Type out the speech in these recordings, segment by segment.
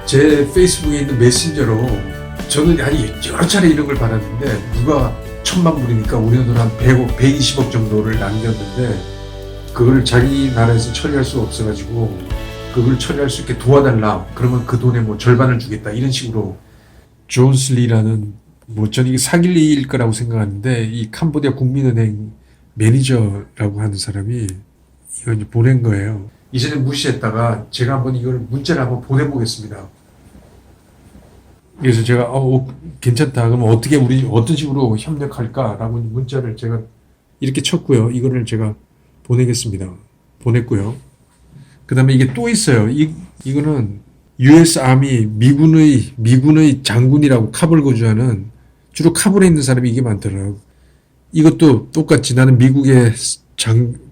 제 페이스북에 있는 메신저로 저는 아니 여러 차례 이런 걸 받았는데 누가 1,000만 불이니까 우리 돈한 100억, 120억 정도를 남겼는데 그걸 자기 나라에서 처리할 수 없어가지고 그걸 처리할 수 있게 도와달라. 그러면 그 돈의 뭐 절반을 주겠다. 이런 식으로 존스 리라는 뭐 저는 이게 사귈 일일 거라고 생각하는데 이 캄보디아 국민은행 매니저라고 하는 사람이 이걸 이제 보낸 거예요. 이전에 무시했다가 제가 한번 이걸 문자를 한번 보내보겠습니다. 그래서 제가 괜찮다. 그럼 어떻게 우리 어떤 식으로 협력할까라고 문자를 제가 이렇게 쳤고요. 이거를 제가 보내겠습니다. 보냈고요. 그 다음에 이게 또 있어요. 이거는 US 아미 미군의 장군이라고 카불 거주하는 주로 카불에 있는 사람이 이게 많더라고요. 이것도 똑같이 나는 미국의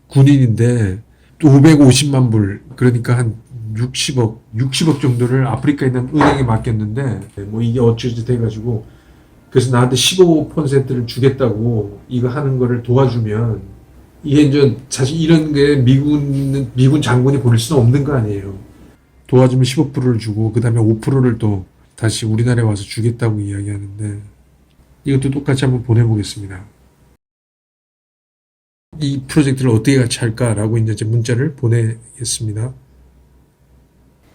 군인인데 또 550만 불 그러니까 한 60억 정도를 아프리카에 있는 은행에 맡겼는데 뭐 이게 어쩌지 돼가지고 그래서 나한테 15%를 주겠다고 이거 하는 거를 도와주면 이게 이제 사실 이런 게 미군 장군이 보낼 수는 없는 거 아니에요. 도와주면 15%를 주고 그 다음에 5%를 또 다시 우리나라에 와서 주겠다고 이야기하는데 이것도 똑같이 한번 보내보겠습니다. 이 프로젝트를 어떻게 같이 할까라고 이제 문자를 보내겠습니다.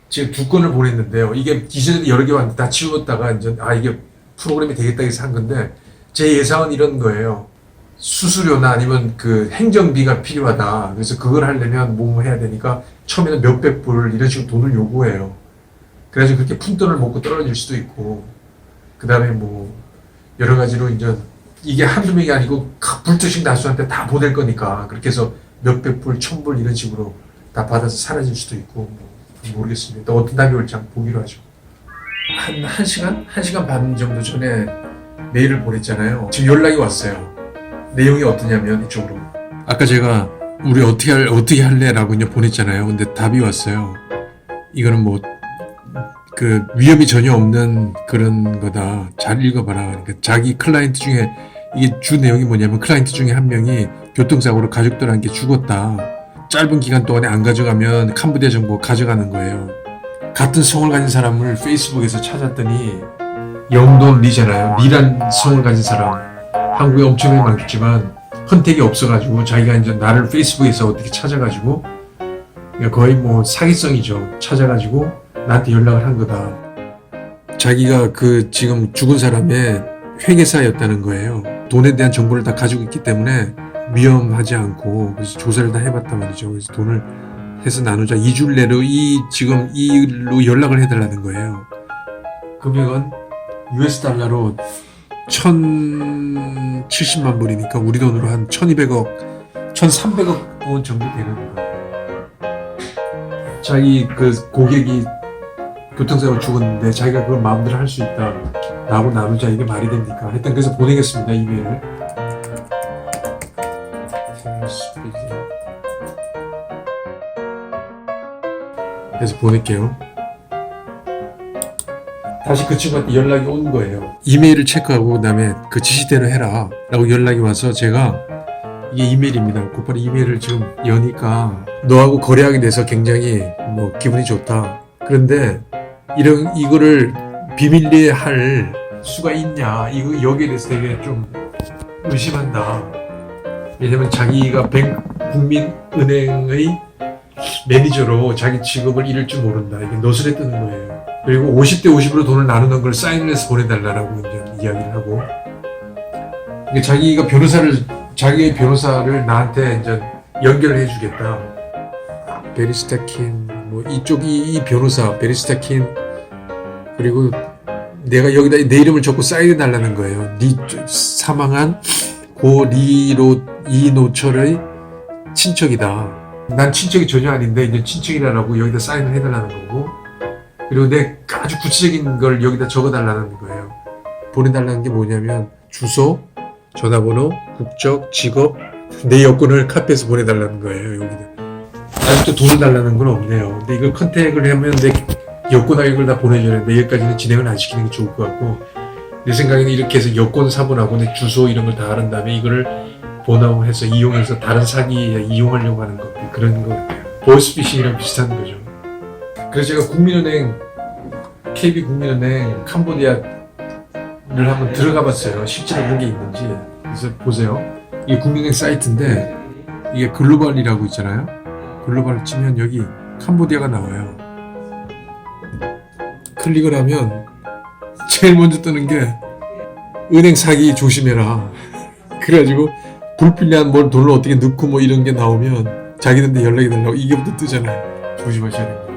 지금 2건을 보냈는데요. 이게 이전에 여러 개 왔는데 다 지웠다가 이제 이게 프로그램이 되겠다 해서 한 건데 제 예상은 이런 거예요. 수수료나 아니면 그 행정비가 필요하다. 그래서 그걸 하려면 뭐 해야 되니까 처음에는 몇백 불 이런 식으로 돈을 요구해요. 그래서 그렇게 푼돈을 먹고 떨어질 수도 있고 그 다음에 뭐 여러 가지로 이제 이게 한두 명이 아니고 불특식 다수한테 다 보낼 거니까 그렇게 해서 몇백 불, 1,000불 이런 식으로 다 받아서 사라질 수도 있고 모르겠습니다. 어떤 답이 올지 한번 보기로 하죠. 한 시간 반 정도 전에 메일을 보냈잖아요. 지금 연락이 왔어요. 내용이 어떠냐면 이쪽으로. 아까 제가 우리 어떻게 할래라고 이제 보냈잖아요. 근데 답이 왔어요. 이거는 뭐 그 위험이 전혀 없는 그런 거다. 잘 읽어봐라. 그러니까 자기 클라이언트 중에 이게 주 내용이 뭐냐면 클라이언트 중에 한 명이 교통사고로 가족들한테 죽었다. 짧은 기간 동안에 안 가져가면 캄보디아 정부가 가져가는 거예요. 같은 성을 가진 사람을 페이스북에서 찾았더니 영돈 리잖아요. 리란 성을 가진 사람. 한국에 엄청나게 많겠지만 선택이 없어가지고 자기가 이제 나를 페이스북에서 어떻게 찾아가지고 거의 뭐 사기성이죠. 찾아가지고 나한테 연락을 한 거다. 자기가 그 지금 죽은 사람의 회계사였다는 거예요. 돈에 대한 정보를 다 가지고 있기 때문에 위험하지 않고 그래서 조사를 다 해봤단 말이죠. 그래서 돈을 해서 나누자 2주 내로 지금 이 일로 연락을 해달라는 거예요. 금액은 US 달러로 1,070만 불이니까 우리 돈으로 한 1,200억, 1,300억 원 정도 되는 거예요. 자기 그 고객이 교통사고로 죽었는데 자기가 그걸 마음대로 할 수 있다. 나하고 나누자. 이게 말이 됩니까? 하여튼 그래서 보내겠습니다. 이메일을. 그래서 보낼게요. 다시 그 친구한테 연락이 온 거예요. 이메일을 체크하고 그다음에 그 지시대로 해라 라고 연락이 와서 제가 이게 이메일입니다. 곧바로 이메일을 지금 여니까 너하고 거래하게 돼서 굉장히 뭐 기분이 좋다. 그런데 이거를 비밀리에 할 수가 있냐 이거 여기에 대해서 되게 좀 의심한다. 왜냐면 자기가 국민은행의 매니저로 자기 직업을 잃을 줄 모른다. 이게 너스레 뜨는 거예요. 그리고 50대 50으로 돈을 나누는 걸 사인을 해서 보내달라고 이제 이야기를 하고 이게 자기의 변호사를 나한테 이제 연결을 해주겠다. 베리스타킨 뭐 이 변호사 베리스타킨 그리고 내가 여기다 내 이름을 적고 사인해 달라는 거예요. 사망한 고 이노철의 친척이다. 난 친척이 전혀 아닌데 이제 친척이라고 여기다 사인을 해달라는 거고 그리고 내 아주 구체적인 걸 여기다 적어달라는 거예요. 보내달라는 게 뭐냐면 주소, 전화번호, 국적, 직업, 내 여권을 카피해서 보내달라는 거예요. 여기다. 아직도 돈을 달라는 건 없네요. 근데 이걸 컨택을 하면 내 여권하고 이걸 다 보내줘야 되는데 여기까지는 진행을 안 시키는 게 좋을 것 같고 내 생각에는 이렇게 해서 여권 사본하고 내 주소 이런 걸 다 알은 다음에 이거를 번호해서 이용해서 다른 사기에 이용하려고 하는 거 그런 거 같아요. 보이스피싱이랑 비슷한 거죠. 그래서 제가 국민은행 KB국민은행 캄보디아를 한번 들어가 봤어요. 실제로 그런 게 있는지. 그래서 보세요. 이게 국민은행 사이트인데 이게 글로벌이라고 있잖아요. 글로벌을 치면 여기 캄보디아가 나와요. 클릭을 하면 제일 먼저 뜨는 게 은행 사기 조심해라. 그래가지고 불필요한 뭘 돈을 어떻게 넣고 뭐 이런 게 나오면 자기들한테 연락이 달라고 이게부터 뜨잖아요. 조심하셔야 됩니다.